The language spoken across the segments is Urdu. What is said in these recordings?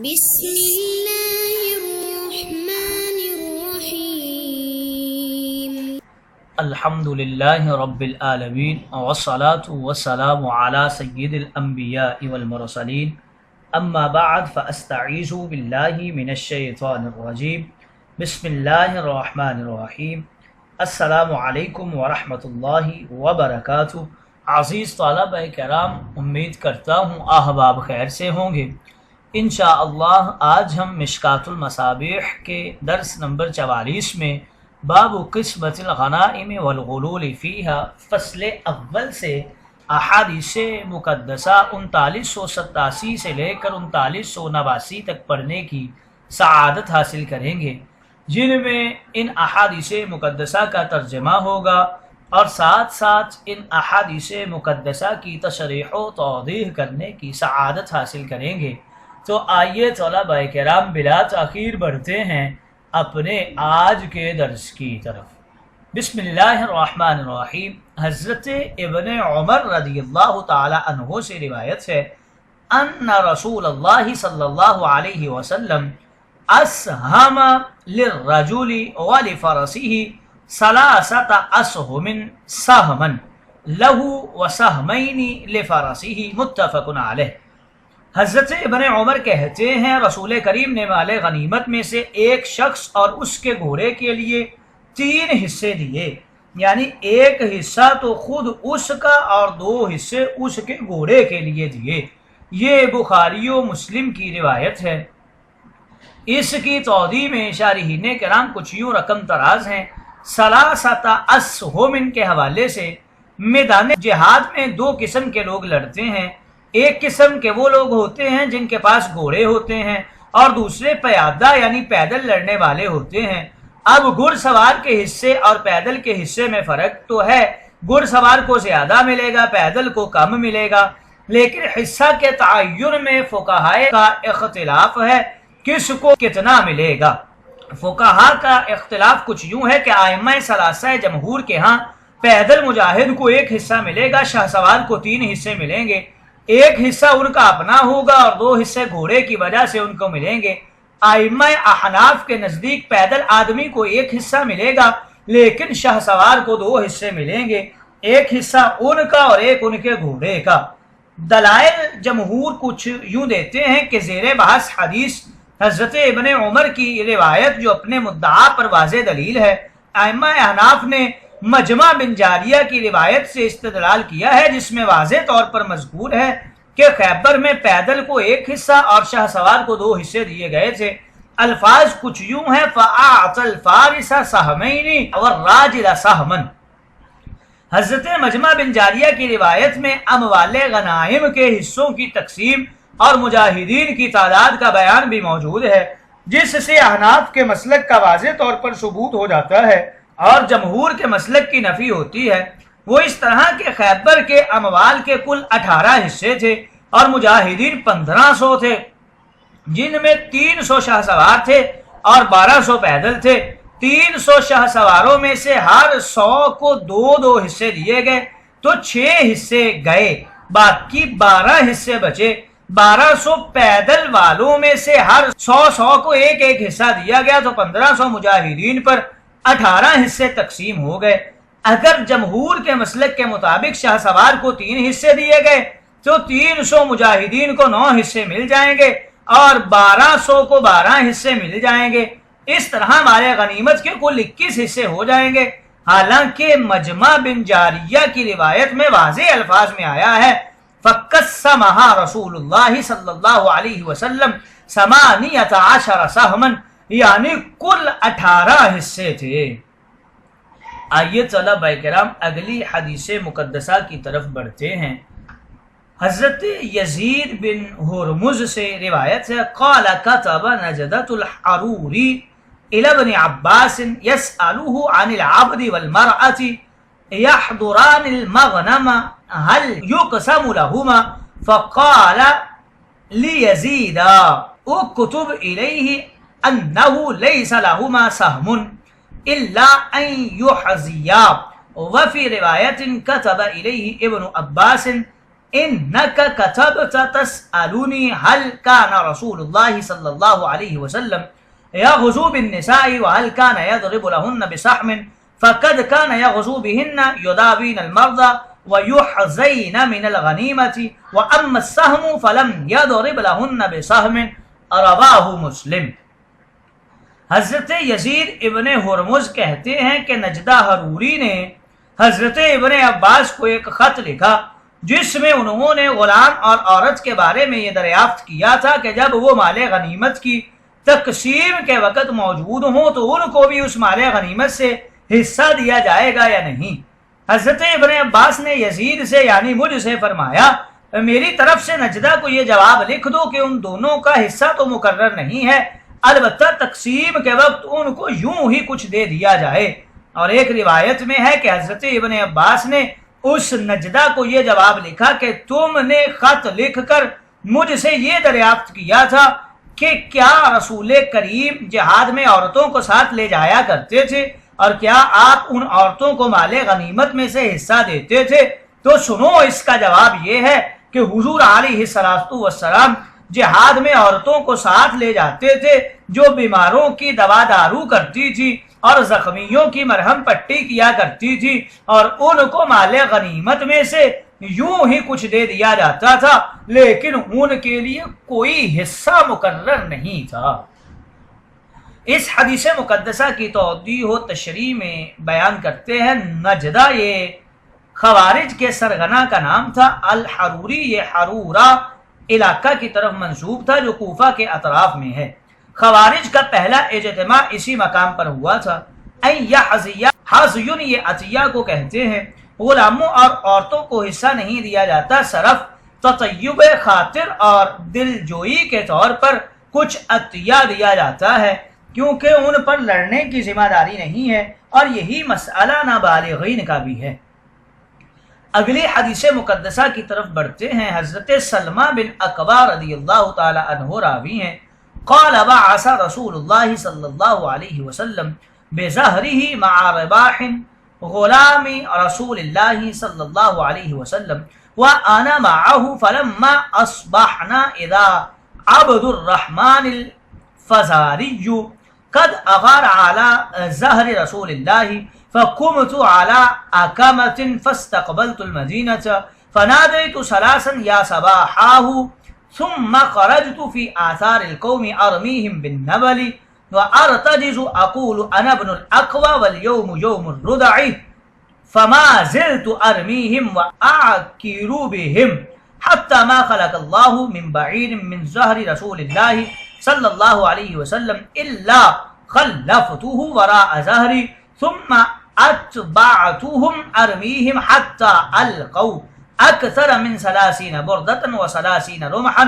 بسم الله الرحمن الرحيم. الحمد لله رب العالمين والصلاة والسلام على سيد الأنبياء والمرسلين أما بعد فأستعيذ بالله من الشيطان الرجيم. بسم الله الرحمن الرحيم. السلام علیکم ورحمۃ اللہ وبرکاتہ. عزیز طلبہ کرام، امید کرتا ہوں احباب خیر سے ہوں گے. انشاءاللہ آج ہم مشکات المصابیح کے درس نمبر 44 میں باب قسمت الغنائم والغلول فیہا فصل اول سے احادیث مقدسہ 3987 سے لے کر 3989 تک پڑھنے کی سعادت حاصل کریں گے، جن میں ان احادیث مقدسہ کا ترجمہ ہوگا اور ساتھ ساتھ ان احادیث مقدسہ کی تشریح و توضیح کرنے کی سعادت حاصل کریں گے. تو آئیے طلبہ کرام بلا تاخیر بڑھتے ہیں اپنے آج کے درس کی طرف. بسم اللہ الرحمن الرحیم. حضرت ابن عمر رضی اللہ تعالی عنہ سے روایت ہے ان رسول اللہ صلی اللہ علیہ وسلم اسہم للرجل ولفرسه 3 اسہم سہما له وسہمین لفرسه متفق علیہ. حضرت ابن عمر کہتے ہیں رسول کریم نے مال غنیمت میں سے ایک شخص اور اس کے گھوڑے کے لیے 3 حصے دیے، یعنی ایک حصہ تو خود اس کا اور 2 حصے اس کے گھوڑے کے لیے دیے. یہ بخاری و مسلم کی روایت ہے. اس کی توضیح میں شارحین کرام کچھ یوں رقم تراز ہیں. 3 اسہم کے حوالے سے میدان جہاد میں 2 قسم کے لوگ لڑتے ہیں. ایک قسم کے وہ لوگ ہوتے ہیں جن کے پاس گھوڑے ہوتے ہیں اور دوسرے پیادہ یعنی پیدل لڑنے والے ہوتے ہیں. اب گھڑ سوار کے حصے اور پیدل کے حصے میں فرق تو ہے، گھڑ سوار کو زیادہ ملے گا، پیدل کو کم ملے گا، لیکن حصہ کے تعین میں فقہاء کا اختلاف ہے کس کو کتنا ملے گا. فقہاء کا اختلاف کچھ یوں ہے کہ ائمہ ثلاثہ جمہور کے ہاں پیدل مجاہد کو 1 حصہ ملے گا، شاہ سوار کو 3 حصے ملیں گے. 1 حصہ ان کا اپنا ہوگا اور 2 حصے گھوڑے کی وجہ سے ان کو ملیں گے. ائمہ احناف کے نزدیک پیدل آدمی کو 1 حصہ ملے گا، لیکن شاہ سوار کو 2 حصے ملیں گے، 1 حصہ ان کا اور 1 ان کے گھوڑے کا. دلائل جمہور کچھ یوں دیتے ہیں کہ زیر بحث حدیث حضرت ابن عمر کی روایت جو اپنے مدعا پر واضح دلیل ہے. ائمہ احناف نے مجمع بن جاریہ کی روایت سے استدلال کیا ہے جس میں واضح طور پر مذکور ہے کہ خیبر میں پیدل کو 1 حصہ اور شاہ سوار کو 2 حصے دیے گئے تھے. الفاظ کچھ یوں ہیں فَأَعْطَى الْفَارِسَ سَهْمَيْنِ وَالرَّاجِلَ سَهْمًا. حضرت مجمع بن جاریہ کی روایت میں اموال غنائم کے حصوں کی تقسیم اور مجاہدین کی تعداد کا بیان بھی موجود ہے، جس سے احناف کے مسلک کا واضح طور پر ثبوت ہو جاتا ہے اور جمہور کے مسلک کی نفی ہوتی ہے. وہ اس طرح کہ خیبر کے اموال کے کل 18 حصے تھے اور مجاہدین 1500 تھے، جن میں 300 شاہ سوار تھے اور 1200 پیدل تھے. 300 شاہ سواروں میں سے ہر 100 کو 2 حصے دیے گئے تو 6 حصے گئے، باقی 12 حصے بچے. 1200 پیدل والوں میں سے ہر 100 کو 1 حصہ دیا گیا تو 1500 مجاہدین پر 18 حصے تقسیم ہو گئے. اگر جمہور کے مسلک کے مطابق شاہ سوار کو 3 حصے دیے گئے تو 300 مجاہدین کو 9 حصے مل جائیں گے اور 1200 کو 12 حصے مل جائیں گے. اس طرح ہمارے غنیمت کے کل 21 حصے ہو جائیں گے. حالانکہ مجمع بن جاریہ کی روایت میں واضح الفاظ میں آیا ہے فَقَسَّمَهَا رسول اللہ صلی اللہ علیہ وسلم 18 سہما، یعنی کل 18 حصے تھے. آئیے طلبہ کرام اگلی حدیث مقدسہ کی طرف بڑھتے ہیں. حضرت یزید بن ہرمز سے روایت ہے قال كتب نجدۃ الحروری الى ابن عباس يسأله عن العبد والمرأة يحضران المغنم هل يقسم لهما فقال ليزيد اكتب إليه أنه ليس لهما سهم إلا أن يحزيا. وفي رواية كتب إليه ابن عباس انک کتبت تسألنی هل کان رسول اللہ صلی اللہ علیہ وسلم یغزو بالنساء وهل كان يضرب لهن بسحم فقد كان يغزو بهن يداوين المرضى ويحزين من الغنيمة وأما السهم فلم يضرب لهن بسهم رواه مسلم۔ حضرت یزید ابن ہرمز کہتے ہیں کہ نجدہ حروری نے حضرت ابن عباس کو ایک خط لکھا جس میں انہوں نے غلام اور عورت کے بارے میں یہ دریافت کیا تھا کہ جب وہ مال غنیمت کی تقسیم کے وقت موجود ہوں تو ان کو بھی اس مال غنیمت سے حصہ دیا جائے گا یا نہیں۔ حضرت ابن عباس نے یزید سے یعنی مجھ سے فرمایا میری طرف سے نجدہ کو یہ جواب لکھ دو کہ ان دونوں کا حصہ تو مقرر نہیں ہے، البتہ تقسیم کے وقت ان کو یوں ہی کچھ دے دیا جائے۔ اور ایک روایت میں ہے کہ حضرت ابن عباس نے اس نجدہ کو یہ جواب لکھا کہ تم نے خط لکھ کر مجھ سے یہ دریافت کیا تھا کہ کیا رسول کریم جہاد میں عورتوں کو ساتھ لے جایا کرتے تھے اور کیا آپ ان عورتوں کو مال غنیمت میں سے حصہ دیتے تھے؟ تو سنو، اس کا جواب یہ ہے کہ حضور علیہ الصلوۃ والسلام جہاد میں عورتوں کو ساتھ لے جاتے تھے جو بیماروں کی دوا دارو کرتی تھی اور زخمیوں کی مرہم پٹی کیا کرتی تھی، اور ان کو مال غنیمت میں سے یوں ہی کچھ دے دیا جاتا تھا، لیکن ان کے لیے کوئی حصہ مقرر نہیں تھا۔ اس حدیث مقدسہ کی توضیح و تشریح میں بیان کرتے ہیں نجدہ یہ خوارج کے سرغنہ کا نام تھا۔ الحروری یہ حرورہ علاقہ کی طرف منسوب تھا جو کوفہ کے اطراف میں ہے۔ خوارج کا پہلا اجتماع اسی مقام پر ہوا تھا۔ حزیون یہ عطیہ کو کہتے ہیں۔ غلاموں اور عورتوں کو حصہ نہیں دیا جاتا، صرف تطیب خاطر اور دل جوئی کے طور پر کچھ عطیہ دیا جاتا ہے، کیونکہ ان پر لڑنے کی ذمہ داری نہیں ہے، اور یہی مسئلہ نابالغین کا بھی ہے۔ اگلی حدیث مقدسہ کی طرف بڑھتے ہیں۔ حضرت سلمہ بن اکوع رضی اللہ تعالی عنہ راوی ہیں، قال بعث رسول اللہ صلی اللہ علیہ وسلم بظہرہ مع رباح غلام رسول اللہ صلی اللہ علیہ وسلم وانا معه فلما اصبحنا اذا عبد الرحمن الفزاري قد اغار على ظهر رسول الله فقمت على أكمة فاستقبلت المدينة فناديت ثلاثا يا صباحاه ثم خرجت في آثار القوم أرميهم بالنبل وأرتجز أقول أنا ابن الأقوى واليوم يوم الردع فما زلت أرميهم وأعكر بهم حتى ما خلق الله من بعيد من ظهر رسول الله صلى الله عليه وسلم إلا خلفته وراء ظهري ثم اتبعتهم ارميهم حتى القوا اكثر من 30 بردة و30 رمحا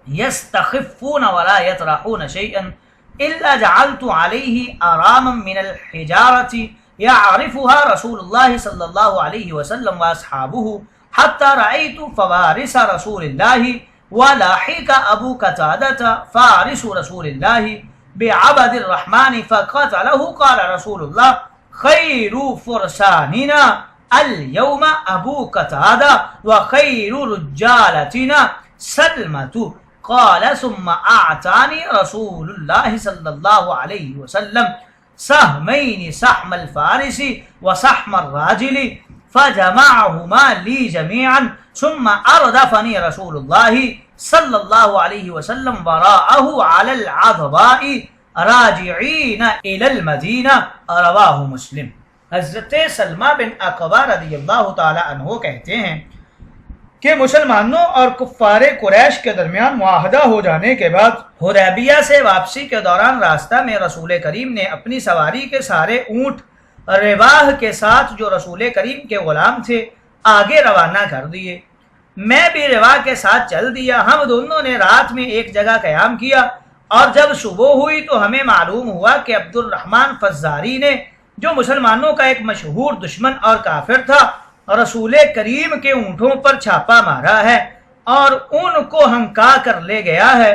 يستخفون ولا يطرحون شيئا الا جعلت عليه اراما من الحجارة يعرفها رسول الله صلى الله عليه وسلم واصحابه حتى رأيت فوارس رسول الله ولاحق ابو قتادة فارس رسول الله بعبد الرحمن فقتله قال رسول الله خیر فرساننا اليوم ابو قتادہ وخیر رجالتنا سلمۃ قال ثم اعطانی رسول اللہ صلی اللہ علیہ وسلم سہمین سہم الفارس وسہم الراجل فجمعهما لی جميعا ثم اردفنی رسول اللہ صلی اللہ علیہ وسلم وراءه على العظباء راجعین الی المدینہ رواہ مسلم۔ حضرت سلمہ بن اکوع رضی اللہ تعالی عنہ کہتے ہیں کہ مسلمانوں اور کفار قریش کے درمیان معاہدہ ہو جانے کے بعد حدیبیہ سے واپسی کے دوران راستہ میں رسول کریم نے اپنی سواری کے سارے اونٹ رواح کے ساتھ جو رسول کریم کے غلام تھے آگے روانہ کر دیے۔ میں بھی رواح کے ساتھ چل دیا۔ ہم دونوں نے رات میں ایک جگہ قیام کیا، اور جب صبح ہوئی تو ہمیں معلوم ہوا کہ عبد الرحمن فزاری نے، جو مسلمانوں کا ایک مشہور دشمن اور کافر تھا، رسول کریم کے اونٹوں پر چھاپا مارا ہے اور ان کو ہنکا کر لے گیا ہے۔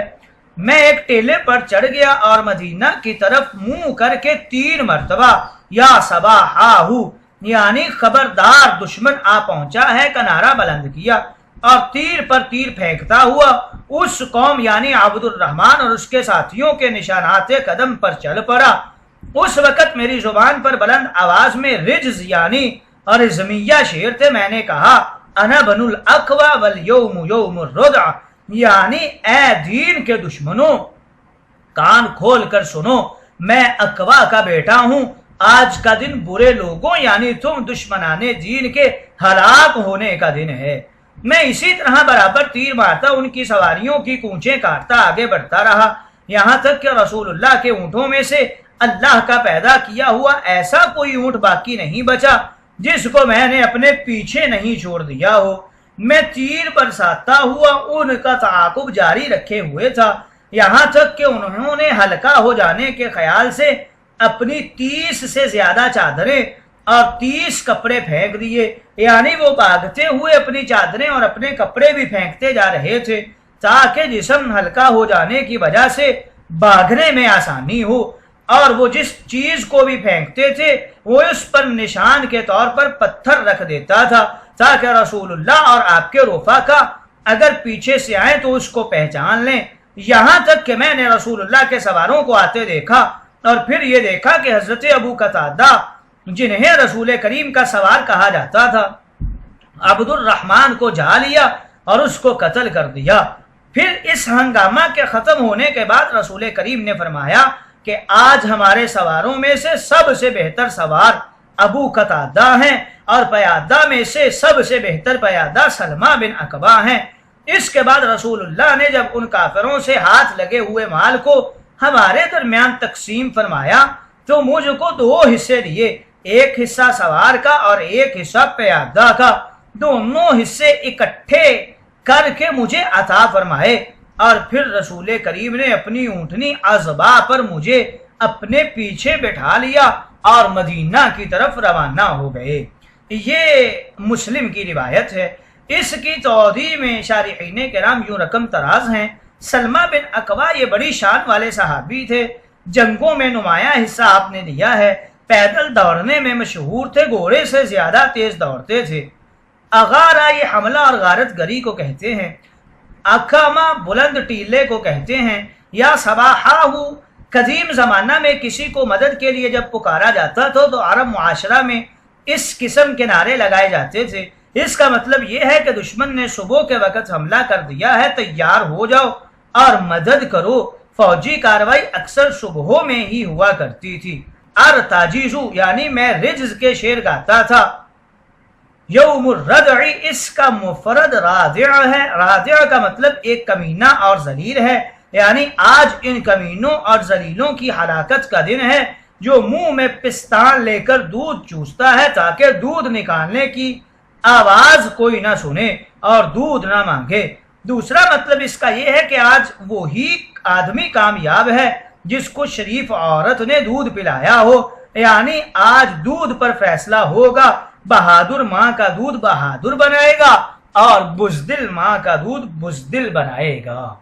میں ایک ٹیلے پر چڑھ گیا اور مدینہ کی طرف منہ کر کے 3 مرتبہ یا صباحہ یعنی خبردار دشمن آ پہنچا ہے کا نعرہ بلند کیا اور تیر پر تیر پھینکتا ہوا اس قوم یعنی عبد الرحمن اور اس کے ساتھیوں کے نشانات قدم پر چل پڑا۔ اس وقت میری زبان پر بلند آواز میں رجز یعنی رزمیہ شعر تھے۔ میں نے کہا انا بن الاقوی والیوم یوم الردع، یعنی اے دین کے دشمنوں کان کھول کر سنو، میں اقوا کا بیٹا ہوں، آج کا دن برے لوگوں یعنی تم دشمنان دین کے ہلاک ہونے کا دن ہے۔ میں اسی طرح برابر تیر مارتا ان کی سواریوں کی کونچیں کاٹتا آگے بڑھتا رہا، یہاں تک کہ رسول اللہ کے اونٹوں میں سے اللہ کا پیدا کیا ہوا ایسا کوئی اونٹ باقی نہیں بچا جس کو میں نے اپنے پیچھے نہیں چھوڑ دیا ہو۔ میں تیر برساتا ہوا ان کا تعاقب جاری رکھے ہوئے تھا، یہاں تک کہ انہوں نے ہلکا ہو جانے کے خیال سے اپنی 30 سے زیادہ چادریں اور 30 کپڑے پھینک دیے، یعنی وہ بھاگتے ہوئے اپنی چادریں اور اپنے کپڑے بھی پھینکتے جا رہے تھے تاکہ جسم ہلکا ہو جانے کی وجہ سے بھاگنے میں آسانی ہو، اور وہ جس چیز کو بھی پھینکتے تھے وہ اس پر نشان کے طور پر پتھر رکھ دیتا تھا تاکہ رسول اللہ اور آپ کے رفقا اگر پیچھے سے آئیں تو اس کو پہچان لیں۔ یہاں تک کہ میں نے رسول اللہ کے سواروں کو آتے دیکھا اور پھر یہ دیکھا کہ حضرت ابو قتادہ جنہیں رسول کریم کا سوار کہا جاتا تھا عبد الرحمن کو جا لیا اور اس کو قتل کر دیا۔ پھر اس ہنگامہ کے ختم ہونے کے بعد رسول کریم نے فرمایا کہ آج ہمارے سواروں میں سے سب سے بہتر سوار ابو قتادہ ہیں اور پیادہ میں سے سب سے بہتر پیادہ سلمہ بن اکبا ہیں۔ اس کے بعد رسول اللہ نے جب ان کافروں سے ہاتھ لگے ہوئے مال کو ہمارے درمیان تقسیم فرمایا تو مجھ کو 2 حصے دیے، ایک حصہ سوار کا اور ایک حصہ پیادہ کا، دونوں حصے اکٹھے کر کے مجھے عطا فرمائے، اور پھر رسول کریم نے اپنی اونٹنی عزبا پر مجھے اپنے پیچھے بٹھا لیا اور مدینہ کی طرف روانہ ہو گئے۔ یہ مسلم کی روایت ہے۔ اس کی توضیح میں شارحین کرام یوں رقم تراز ہیں۔ سلمہ بن اکوا یہ بڑی شان والے صحابی تھے، جنگوں میں نمایاں حصہ آپ نے لیا ہے، پیدل دوڑنے میں مشہور تھے، گھوڑے سے زیادہ تیز دوڑتے تھے۔ اغارہ یہ حملہ اور غارت گری کو کہتے ہیں، اکامہ بلند ٹیلے کو کہتے ہیں، یا صباحہ قدیم زمانہ میں کسی کو مدد کے لیے جب پکارا جاتا تھا تو عرب معاشرہ میں اس قسم کے نعرے لگائے جاتے تھے۔ اس کا مطلب یہ ہے کہ دشمن نے صبح کے وقت حملہ کر دیا ہے، تیار ہو جاؤ اور مدد کرو۔ فوجی کاروائی اکثر صبحوں میں ہی ہوا کرتی تھی۔ ارتاجیزو یعنی میں رجز کے شعر گاتا تھا۔ یوم الردع اس کا مفرد رادع ہے، رادع کا مطلب ایک کمینہ اور ذلیل ہے، یعنی آج ان کمینوں اور ذلیلوں کی ہلاکت کا دن ہے جو منہ میں پستان لے کر دودھ چوستا ہے تاکہ دودھ نکالنے کی آواز کوئی نہ سنے اور دودھ نہ مانگے۔ دوسرا مطلب اس کا یہ ہے کہ آج وہی آدمی کامیاب ہے جس کو شریف عورت نے دودھ پلایا ہو، یعنی آج دودھ پر فیصلہ ہوگا، بہادر ماں کا دودھ بہادر بنائے گا اور بزدل ماں کا دودھ بزدل بنائے گا۔